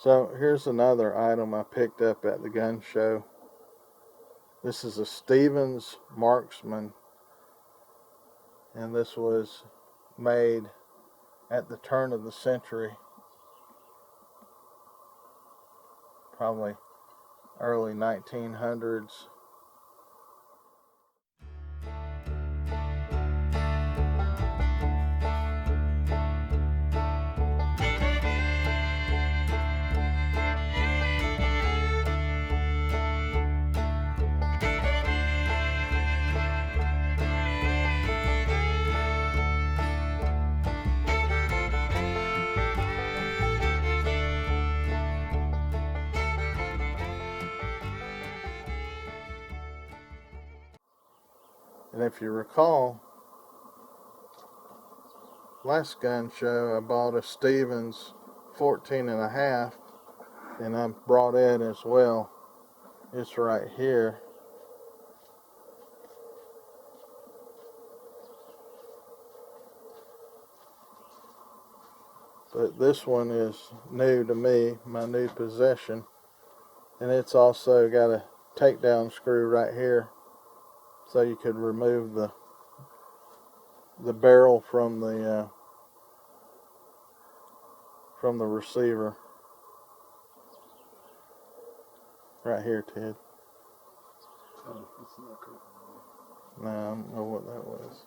So here's another item I picked up at the gun show. This is a Stevens Marksman, and this was made at the turn of the century, probably early 1900s. And if you recall, last gun show I bought a Stevens 14.5, and I brought it as well. It's right here. But this one is new to me, my new possession. And it's also got a takedown screw right here, so you could remove the barrel from the receiver. Right here, Ted. Oh, that's not cool. No, I don't know what that was.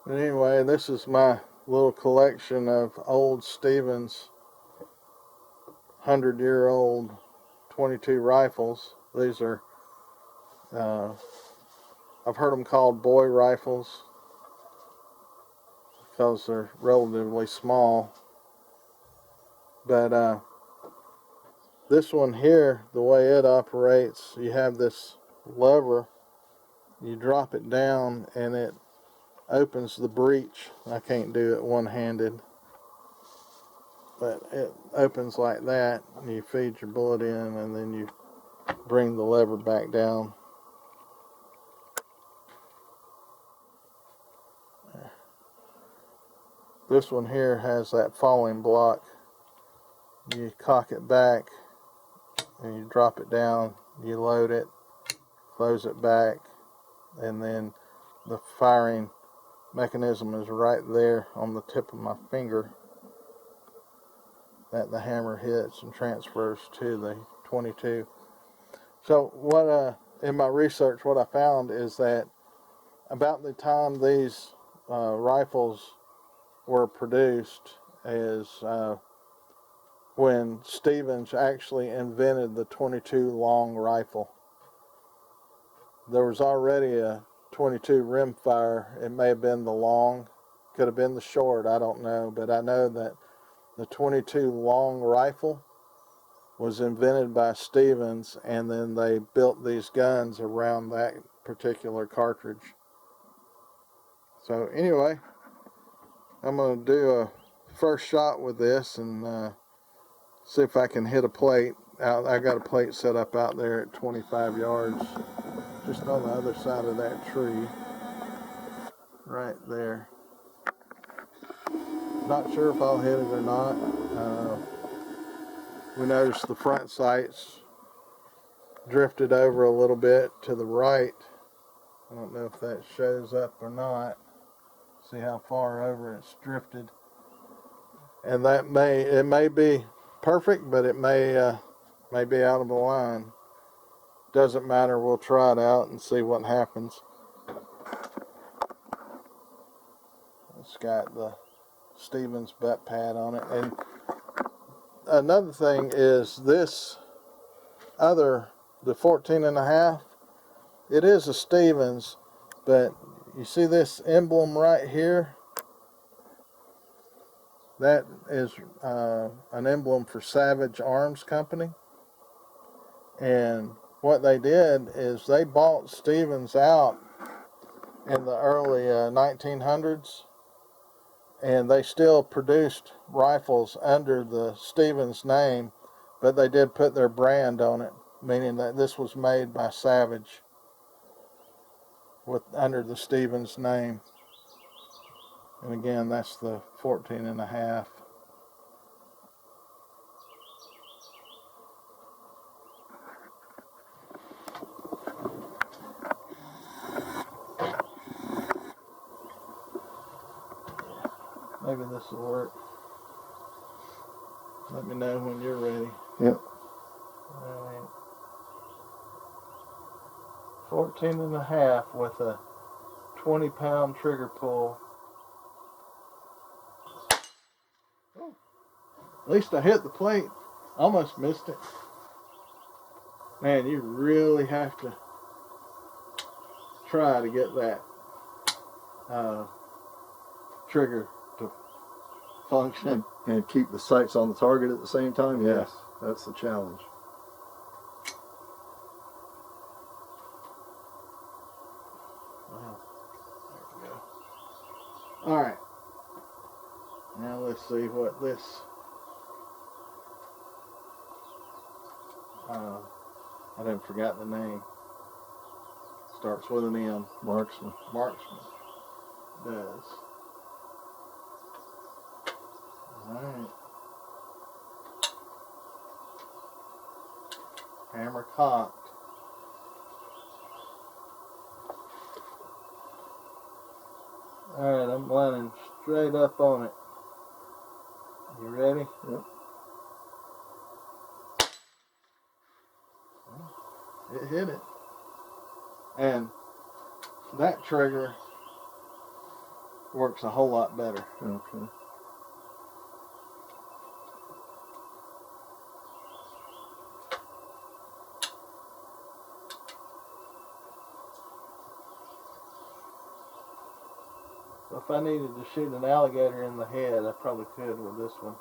But anyway, this is my little collection of old Stevens 100-year-old 22 rifles. These are, I've heard them called boy rifles because they're relatively small. But this one here, the way it operates, you have this lever, you drop it down and it opens the breech. I can't do it one-handed, but it opens like that, and you feed your bullet in, and then you bring the lever back down. This one here has that falling block. You cock it back and you drop it down, you load it, close it back, and then the firing mechanism is right there on the tip of my finger that the hammer hits and transfers to the 22. So what in my research, what I found is that about the time these rifles were produced is when Stevens actually invented the 22 long rifle. There was already a 22 rimfire. It may have been the long, could have been the short, I don't know, but I know that the 22 long rifle was invented by Stevens, and then they built these guns around that particular cartridge. So anyway, I'm going to do a first shot with this and see if I can hit a plate. I got a plate set up out there at 25 yards, just on the other side of that tree, right there. Not sure if I'll hit it or not. We noticed the front sights drifted over a little bit to the right. I don't know if that shows up or not. See how far over it's drifted. And that it may be perfect, but it may be out of the line. Doesn't matter, we'll try it out and see what happens. It's got the Stevens butt pad on it. And another thing is this other, the 14.5, it is a Stevens, but you see this emblem right here? That is an emblem for Savage Arms Company. And what they did is they bought Stevens out in the early 1900s, and they still produced rifles under the Stevens name, but they did put their brand on it, meaning that this was made by Savage under the Stevens name. And again, that's the 14.5. Maybe this will work. Let me know when you're ready. Yep. Alright. 14 and a half with a 20-pound trigger pull. Oh, at least I hit the plate. Almost missed it. Man, you really have to try to get that trigger to function. And keep the sights on the target at the same time? Yeah. Yes, that's the challenge. Wow. There we go. Alright. Now let's see what this I didn't forgot the name. Starts with an M. Marksman. Marksman does. Alright. Hammer cocked. Alright, I'm landing straight up on it. You ready? Yep. It hit it. And that trigger works a whole lot better. Okay. So if I needed to shoot an alligator in the head, I probably could with this one.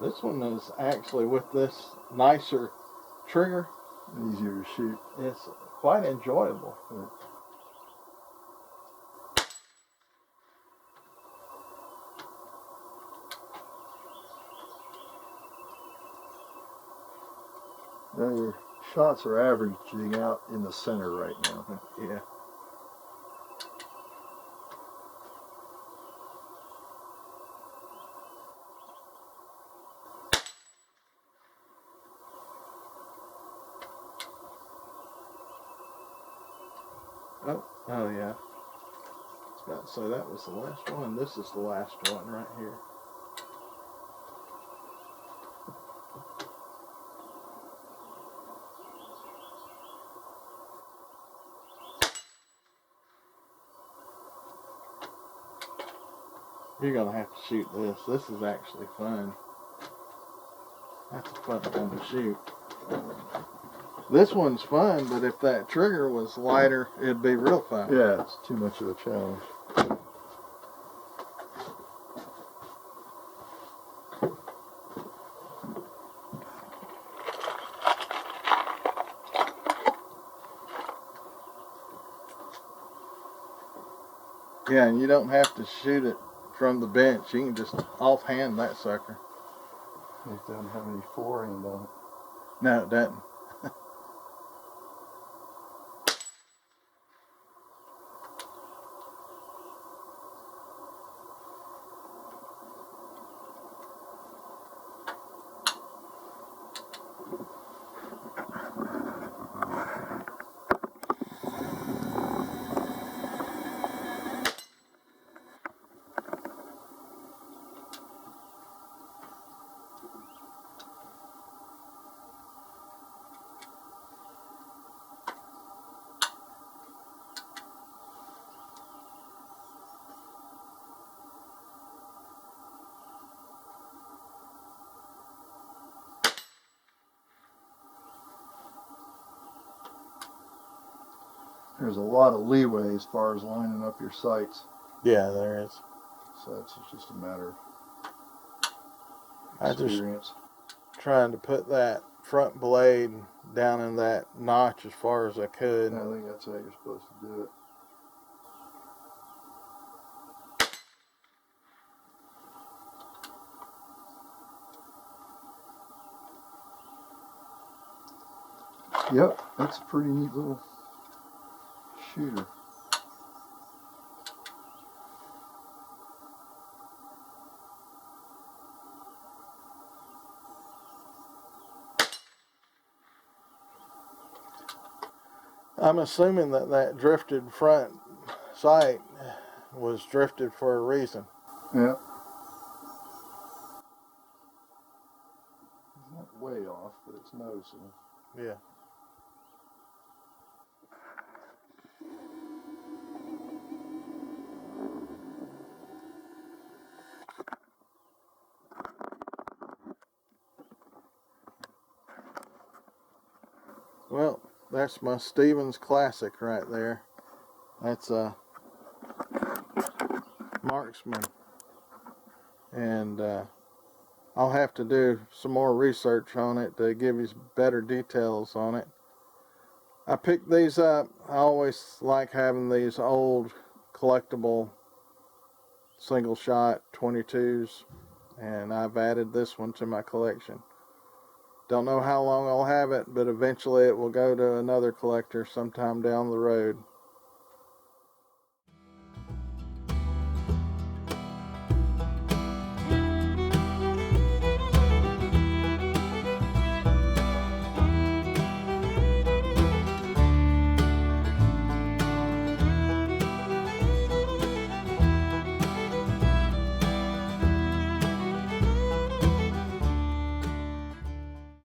This one is actually, with this nicer trigger, Easier to shoot. it's quite enjoyable. Right. Now your shots are averaging out in the center right now. Yeah. Oh yeah. I was about to say that was the last one. This is the last one right here. You're gonna have to shoot this. This is actually fun. That's a fun one to shoot. This one's fun, but if that trigger was lighter, it'd be real fun. Yeah, it's too much of a challenge. Yeah, and you don't have to shoot it from the bench. You can just offhand that sucker. It doesn't have any forehand on it. No, it doesn't. There's a lot of leeway as far as lining up your sights. Yeah, there is. So it's just a matter I of just experience. trying to put that front blade down in that notch as far as I could. I think that's how you're supposed to do it. Yep, that's a pretty neat little shooter. I'm assuming that that drifted front sight was drifted for a reason. Yeah. It's not way off, but it's noticeable. Yeah. Well, that's my Stevens Classic right there. That's a Marksman. And I'll have to do some more research on it to give you better details on it. I picked these up. I always like having these old collectible single shot 22s, and I've added this one to my collection. Don't know how long I'll have it, but eventually it will go to another collector sometime down the road.